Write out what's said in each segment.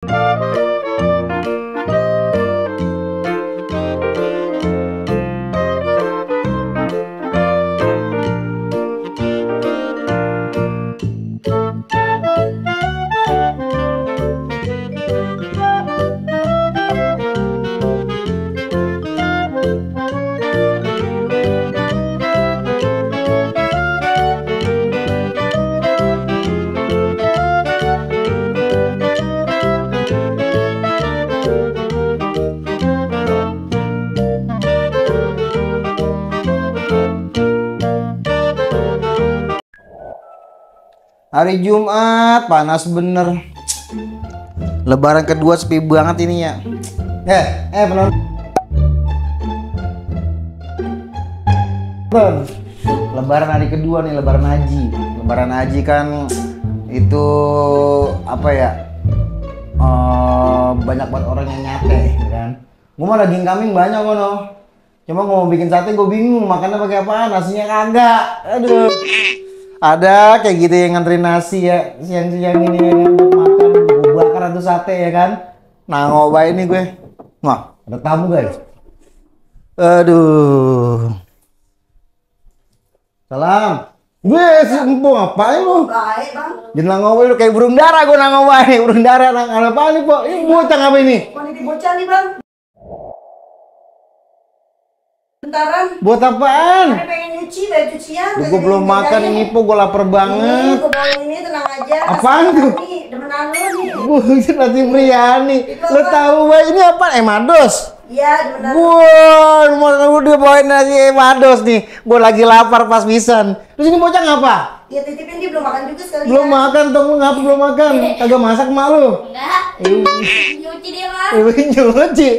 Hari Jumat, panas bener. Lebaran kedua sepi banget ini ya. Penonton. Lebaran hari kedua nih, Lebaran Haji. Lebaran Haji kan itu apa ya? Banyak banget orang yang nyate, kan? Gue mah daging kambing banyak kono. Cuma gue mau bikin sate gue bingung makannya pakai apa, nasinya kagak. Aduh. Ada kayak gitu yang ngantri nasi ya siang-siang ini ya kan, buat makan gue bakar atau sate ya kan. Nah ngobain nih gue. Wah ada tamu guys. Aduh. Salam. Gue sempung ngapain lu? Baik bang. Jangan ngobain lu kayak burung dara gue ngobain. Burung dara ada apaan nih po? Ini bocah apa ini? Ini bocah nih bang. Bentaran. Buat apaan? Saya pengen nyuci baju cucian. Gue belum makan ini po, gue lapar banget. Gue bawa ini tenang aja. Apaan tuh? Demenan lu nih. Buset nasi biryani. Lo tahu Bay ini apa? Mados. Iya demenan. Wah, udah bawain nasi mados nih. Gue lagi lapar pas pisan. Terus ini bocah ngapa? Ya titipin dia belum makan juga sekali. Belum makan, tunggu ngapa belum makan? Kagak masak mak lu? Enggak. Nyuci dia bang. Nyuci.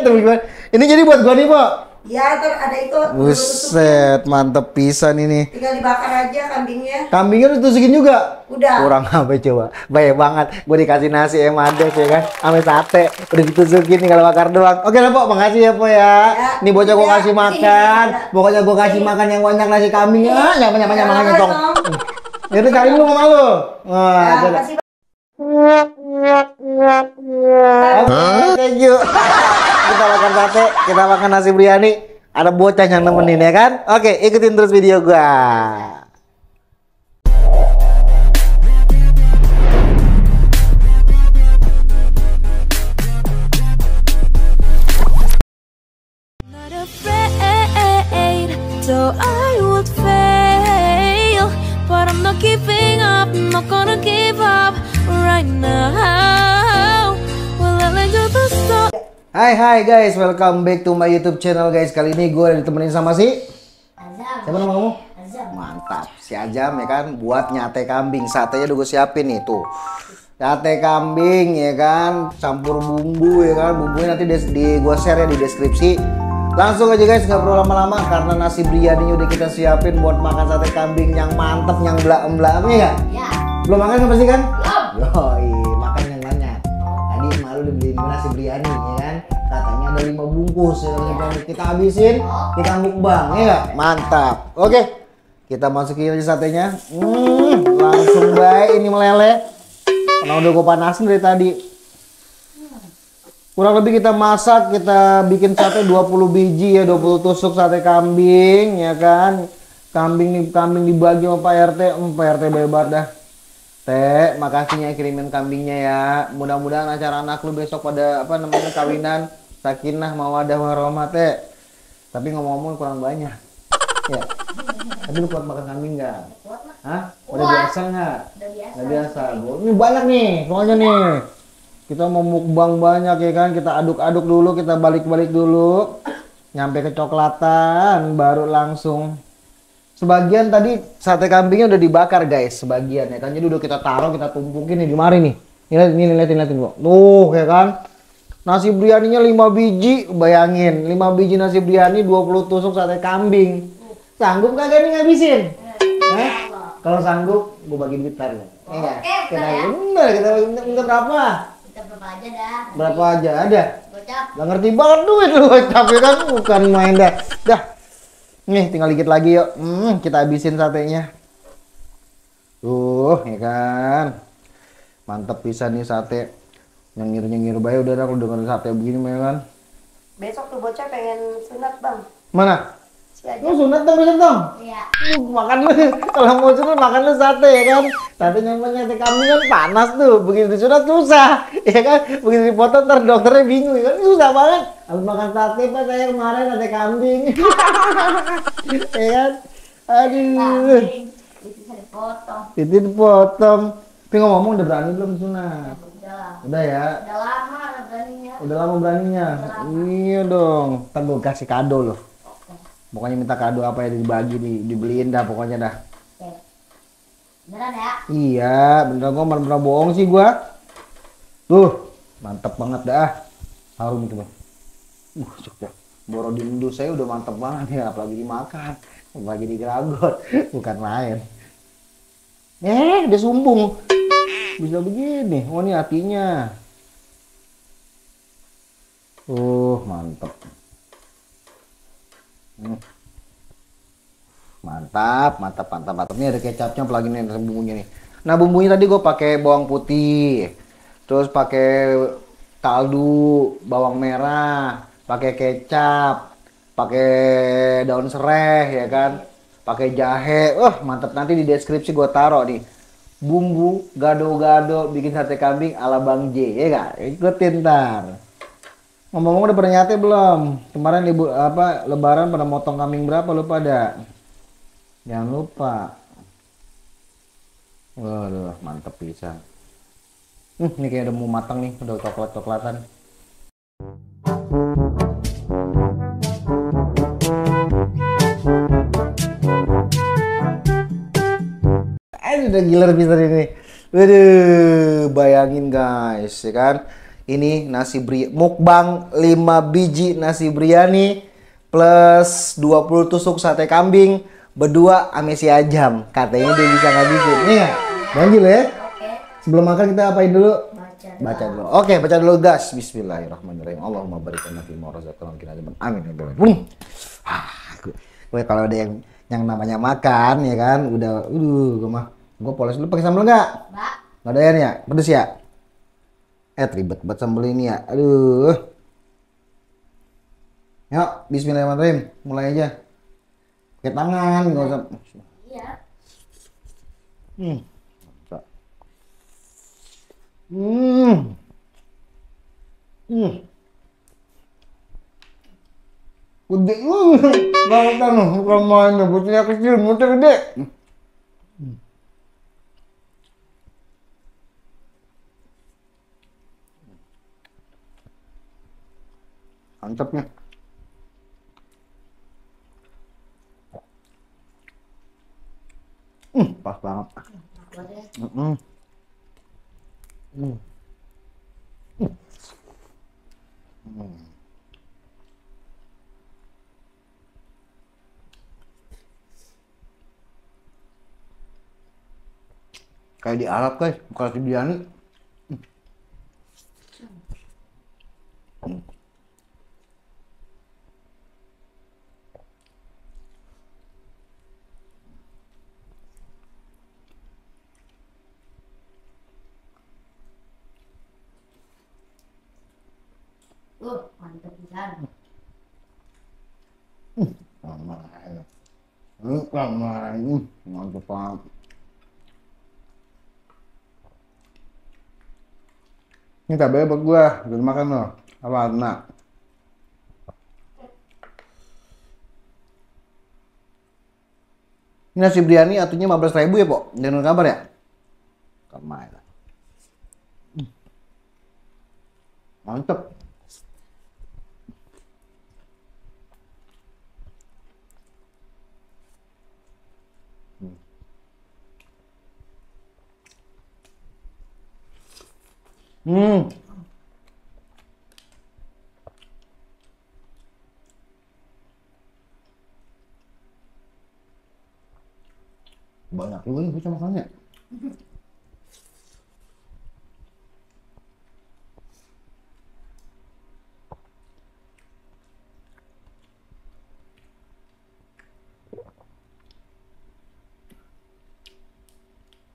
Tuh gimana? Ini jadi buat gua nih, Pak. Ya, ntar ada itu. Buset, mantep pisan ini. Tinggal dibakar aja kambingnya. Kambingnya ditusukin juga? Udah. Kurang apa coba? Baik banget. Gue dikasih nasi mados ya kan, ame sate. Udah ditusukin tinggal bakar doang. Oke lah, Pok. Makasih ya, Pok ya. Ya. Nih bocah gue kasih makan. Ya. Pokoknya gue kasih makan yang banyak nasi kambing. Nyapa makannya tong. Itu cari lu sama lu. Wah, Makasih bang. thank you. Kita makan sate, kita makan nasi biryani. Ada bocah yang nemenin ya kan? Oke, ikutin terus video gua. Not afraid, so I would fail, but I'm not giving up, I'm not gonna give up right now. Well, I let you the start. Hai guys, welcome back to my YouTube channel guys. Kali ini gue ditemenin sama si Azam. siapa nama kamu? Azam. Mantap, si Ajam ya kan, buat nyate kambing. Satenya udah gue siapin nih tuh. Sate kambing ya kan, campur bumbu ya kan. Bumbunya nanti gue share ya di deskripsi. Langsung aja guys, nggak perlu lama-lama karena nasi biryani udah kita siapin buat makan sate kambing yang mantep, yang belak-belak ya. Ya. Belum makan kan pasti kan? Belum. Yoi, makan yang banyak. Tadi malu udah beliin nasi biryani ya kan. Katanya ada 5 bungkus ya kan. Kita habisin, kita mukbang ya nggak? Mantap. Oke, kita masukin aja satenya. Langsung baik ini meleleh. Karena udah gue panasin dari tadi. Kurang lebih kita masak, kita bikin sate 20 biji ya, 20 tusuk sate kambing ya kan. Kambing dibagi sama Pak RT, Pak RT bebas dah. Teh, makasihnya kirimin kambingnya ya. Mudah-mudahan acara anak lu besok pada apa namanya kawinan, sakinah, mawadah, warahmah teh. Tapi ngomong-ngomong kurang banyak. Ya. Tapi lu kuat makan kambing nggak? Hah? Udah biasa nggak? Udah biasa. Ini banyak nih, soalnya nih. Kita mau mukbang banyak ya kan. Kita aduk-aduk dulu, kita balik-balik dulu. Nyampe kecoklatan, baru langsung. Sebagian tadi sate kambingnya udah dibakar guys, sebagian ya kan. Jadi udah kita taruh, kita tumpukin nih di mari nih. Ini liatin kok. Tuh ya kan. Nasi biryaninya 5 biji, bayangin. 5 biji nasi biryani, 20 tusuk sate kambing. Sanggup kagak nih ngabisin? Kalau sanggup, gue bagi duit tar ya. Oke, Kita minta berapa? Kita berapa aja dah. Berapa aja ada? Gocap. Gak ngerti banget duit lu, tapi kan bukan main dah. Dah. Nih, tinggal dikit lagi yuk. Kita habisin satenya. Tuh, ya kan. Mantep pisan nih sate. Nyengir-nyengir bae udah dah kalau dengan sate begini mah ya kan. Besok tuh bocah pengen sunat bang. Mana? Si aja. Lu sunat dong besok dong. Iya. Makan lu kalau mau sunat makan lu sate ya kan. Sate nyate kambing kan panas tuh. Begitu disunat susah ya kan. Begitu dipotong ntar dokternya bingung ya kan. Susah banget. Habis makan sate pak saya kemarin sate kambing. Ya kan. Aduh. Kambing. Itu bisa dipotong. Itu dipotong. Tapi ngomong udah berani belum sunat? Udah. Udah ya. Udah lama beraninya. Udah lama beraninya. Iya dong. Ntar gue kasih kado loh. Pokoknya minta kado apa ya dibagi dibeliin dah pokoknya dah. Oke. Beneran ya? Iya, beneran gua mana pernah bohong sih gua. Tuh, mantep banget dah. Harum itu bang. Cukup. Borodin Indo saya udah mantep banget ya, apalagi dimakan, apalagi digeragot, bukan main. Dia sumbung. Bisa begini. Oh ini hatinya. Mantep. Mantap. Ini ada kecapnya, apalagi nih ada bumbunya nih. Nah bumbunya tadi gue pakai bawang putih, terus pakai kaldu, bawang merah, pakai kecap, pakai daun serai ya kan, pakai jahe. Mantap, nanti di deskripsi gue taruh nih bumbu gado-gado bikin sate kambing ala Bang J ya gak? Ikutin ntar. Ngomong-ngomong udah pernah nyate belum? Kemarin lebaran pada motong kambing berapa lu pada? Jangan lupa. Waduh, mantep pisan. Ini kayak udah mau matang nih, udah coklat-coklatan. Udah gila pisan ini. Waduh, bayangin guys, ya kan? Ini nasi mukbang 5 biji nasi biryani plus 20 tusuk sate kambing berdua ame si Ajam. Katanya dia bisa ngabisin. Nih ya, lanjut ya. Sebelum makan kita apain dulu? Baca dulu. Oke, baca dulu gas. Bismillahirrahmanirrahim. Allahumma barik lana fi ma razaqtana wa qina adzaban amin. Gue kalau ada yang namanya makan ya kan, udah gue poles dulu pakai sambal enggak? Enggak ada ya? Pedes ya? Ribet banget sambal ini ya. Aduh. Yuk, bismillahirrahmanirrahim. Mulai aja. Pakai tangan, enggak usah. Iya. Gede. Banget bukan main, butnya kecil, butnya gede. Mantapnya. Pas banget. Kayak di Arab guys, bukan di biryani. Mantap pisan. Mantap banget. Ini tabelnya buat gua, udah makan loh. Apa nak? Ini nasi biryani atunya 15.000 ya, Pok? Jangan kabar ya? Kamai lah. Mantep. Banyak juga nih bisa makannya.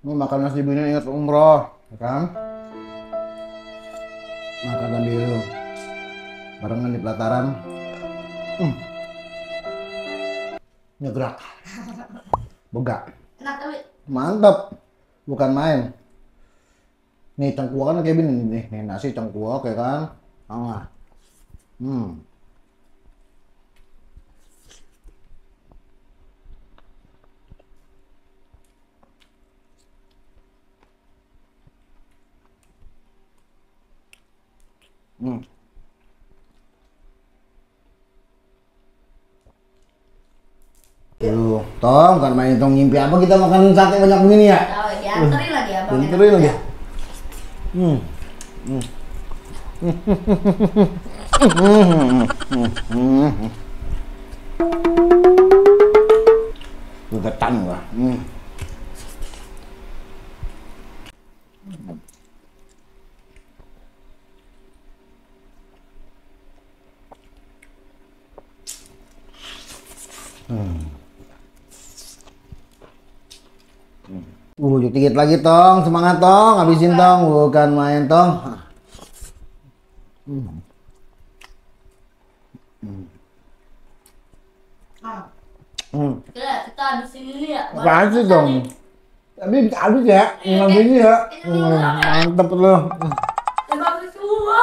Ini makan nasi biryani ingat umroh, ya kan? Makan dulu. Barengan di pelataran. Nyegerak. Begak. Enak tapi. Mantap. Bukan main. Nih cengkuah kan kayak gini nih. Nih nasi cengkuah kayak kan. Ah. Tuh, Tom, kan main tong ngimpi apa kita makan sate banyak begini ya? Tahu dianterin lagi abang. Dianterin lagi. Gegetan gua. Dikit lagi Tong, semangat Tong, habisin Tong, bukan main Tong. Kita habisin ini ya. Apaan sih Tong? Tapi habis ya, nggak biji ya. Mantep loh. Bagus semua.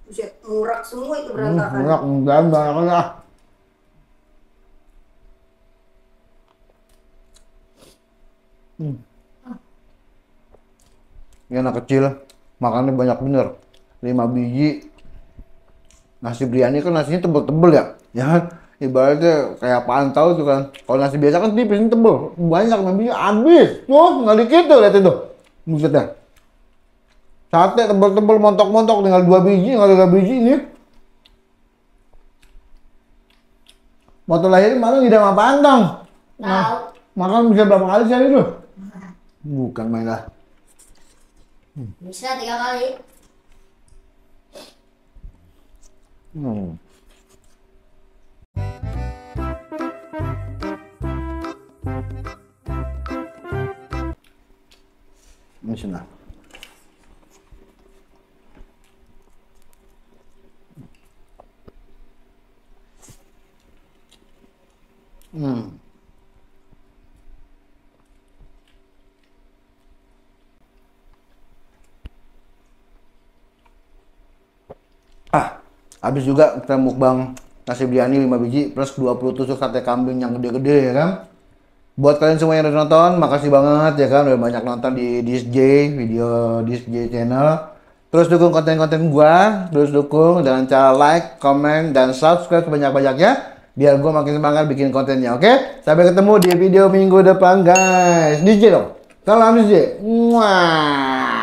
Buset, ngurak semua itu berantakan. Enggak, banyak lah. Ini anak kecil makannya banyak bener, 5 biji. Nasi biryani kan nasinya tebel-tebel ya, ya kan? Ibaratnya kayak pantau tuh kan. Kalau nasi biasa kan tipis, ini tebel, banyak 5 biji habis. Tuh nggak dikit tuh, lihat itu, buset ya. Sate tebel-tebel, montok-montok, tinggal 2 biji, tinggal 3 biji ini. Waktu lahirin malah tidak sama pantang. Tahu. Makan bisa berapa kali sehari tuh? Bukan main lah. Bisa 3 kali. Bismillah. Habis juga kita mukbang nasi biryani 5 biji plus 20 tusuk sate kambing yang gede-gede ya kan. Buat kalian semua yang udah nonton, makasih banget ya kan udah banyak nonton di DSJ, video DSJ channel. Terus dukung konten-konten gua, terus dukung dengan cara like, comment, dan subscribe sebanyak-banyaknya biar gua makin semangat bikin kontennya, oke? Sampai ketemu di video minggu depan guys. DJ dong. Salam DJ. Muah.